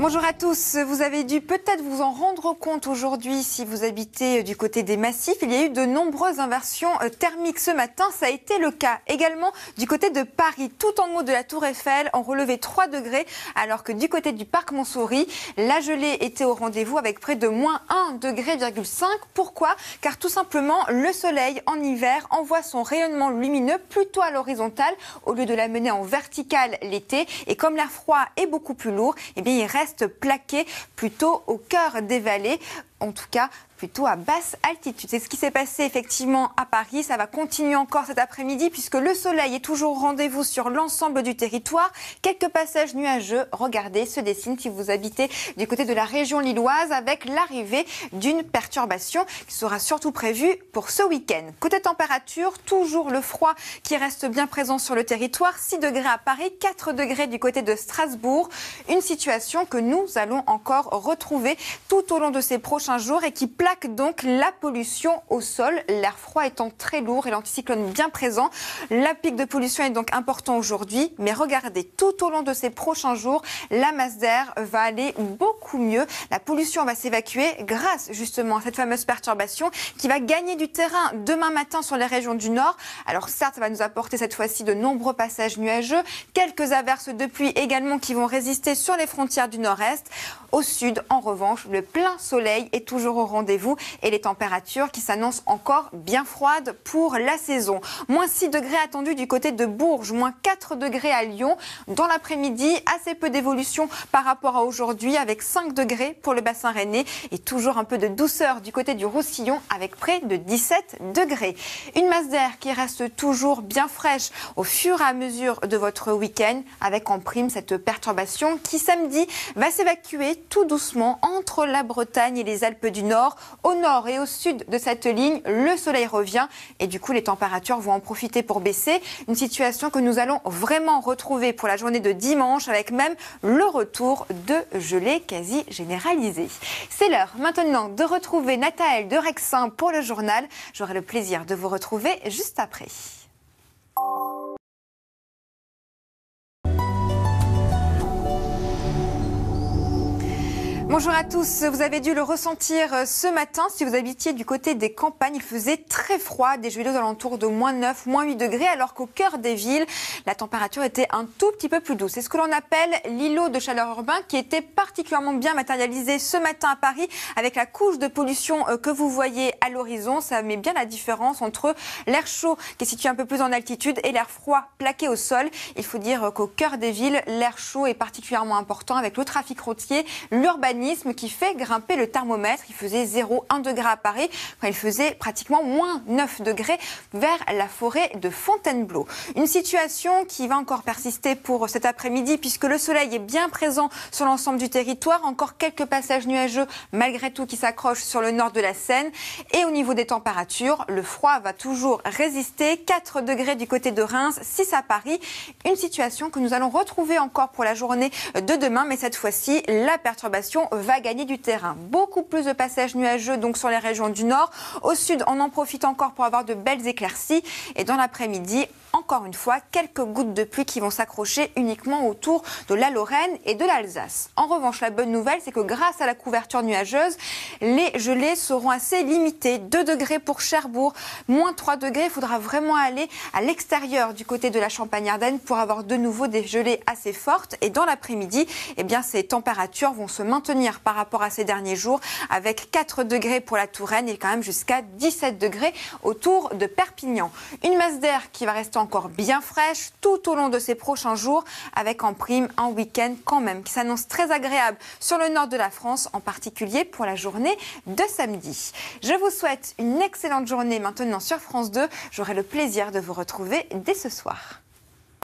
Bonjour à tous, vous avez dû peut-être vous en rendre compte aujourd'hui si vous habitez du côté des massifs. Il y a eu de nombreuses inversions thermiques ce matin, ça a été le cas également du côté de Paris. Tout en haut de la Tour Eiffel, on relevait 3 degrés, alors que du côté du parc Montsouris, la gelée était au rendez-vous avec près de moins 1,5 degré. Pourquoi? Car tout simplement, le soleil en hiver envoie son rayonnement lumineux plutôt à l'horizontale au lieu de l'amener en verticale l'été. Et comme l'air froid est beaucoup plus lourd, eh bien, il reste plaqué plutôt au cœur des vallées, en tout cas plutôt à basse altitude. C'est ce qui s'est passé effectivement à Paris. Ça va continuer encore cet après-midi puisque le soleil est toujours au rendez-vous sur l'ensemble du territoire. Quelques passages nuageux, regardez, se dessinent si vous habitez du côté de la région lilloise avec l'arrivée d'une perturbation qui sera surtout prévue pour ce week-end. Côté température, toujours le froid qui reste bien présent sur le territoire. 6 degrés à Paris, 4 degrés du côté de Strasbourg. Une situation que nous allons encore retrouver tout au long de ces prochains jours et qui plaque donc la pollution au sol, l'air froid étant très lourd et l'anticyclone bien présent. La pic de pollution est donc important aujourd'hui, mais regardez, tout au long de ces prochains jours, la masse d'air va aller beaucoup mieux. La pollution va s'évacuer grâce justement à cette fameuse perturbation qui va gagner du terrain demain matin sur les régions du nord. Alors certes, ça va nous apporter cette fois-ci de nombreux passages nuageux, quelques averses de pluie également qui vont résister sur les frontières du nord-est. Au sud, en revanche, le plein soleil est toujours au rendez-vous et les températures qui s'annoncent encore bien froides pour la saison. Moins 6 degrés attendus du côté de Bourges, moins 4 degrés à Lyon. Dans l'après-midi, assez peu d'évolution par rapport à aujourd'hui avec 5 degrés pour le bassin rennais et toujours un peu de douceur du côté du Roussillon avec près de 17 degrés. Une masse d'air qui reste toujours bien fraîche au fur et à mesure de votre week-end avec en prime cette perturbation qui samedi va s'évacuer tout doucement entre la Bretagne et les Alpes du Nord. Au nord et au sud de cette ligne, le soleil revient et du coup les températures vont en profiter pour baisser. Une situation que nous allons vraiment retrouver pour la journée de dimanche avec même le retour de gelée quasi généralisée. C'est l'heure maintenant de retrouver Nathaël de Rexin pour le journal. J'aurai le plaisir de vous retrouver juste après. Bonjour à tous, vous avez dû le ressentir ce matin. Si vous habitiez du côté des campagnes, il faisait très froid, des gelées aux alentours de moins 9, moins 8 degrés, alors qu'au cœur des villes, la température était un tout petit peu plus douce. C'est ce que l'on appelle l'îlot de chaleur urbain qui était particulièrement bien matérialisé ce matin à Paris avec la couche de pollution que vous voyez à l'horizon. Ça met bien la différence entre l'air chaud qui est situé un peu plus en altitude et l'air froid plaqué au sol. Il faut dire qu'au cœur des villes, l'air chaud est particulièrement important avec le trafic routier, l'urbanisme qui fait grimper le thermomètre. Il faisait 0,1 degré à Paris, quand il faisait pratiquement moins 9 degrés vers la forêt de Fontainebleau. Une situation qui va encore persister pour cet après-midi puisque le soleil est bien présent sur l'ensemble du territoire. Encore quelques passages nuageux malgré tout qui s'accrochent sur le nord de la Seine. Et au niveau des températures, le froid va toujours résister. 4 degrés du côté de Reims, 6 à Paris. Une situation que nous allons retrouver encore pour la journée de demain, mais cette fois-ci, la perturbation va gagner du terrain. Beaucoup plus de passages nuageux donc sur les régions du nord. Au sud, on en profite encore pour avoir de belles éclaircies. Et dans l'après-midi, encore une fois, quelques gouttes de pluie qui vont s'accrocher uniquement autour de la Lorraine et de l'Alsace. En revanche, la bonne nouvelle, c'est que grâce à la couverture nuageuse, les gelées seront assez limitées. 2 degrés pour Cherbourg, moins 3 degrés. Il faudra vraiment aller à l'extérieur du côté de la Champagne-Ardenne pour avoir de nouveau des gelées assez fortes. Et dans l'après-midi, eh bien, ces températures vont se maintenir par rapport à ces derniers jours avec 4 degrés pour la Touraine et quand même jusqu'à 17 degrés autour de Perpignan. Une masse d'air qui va rester encore bien fraîche tout au long de ces prochains jours avec en prime un week-end quand même qui s'annonce très agréable sur le nord de la France, en particulier pour la journée de samedi. Je vous souhaite une excellente journée maintenant sur France 2. J'aurai le plaisir de vous retrouver dès ce soir.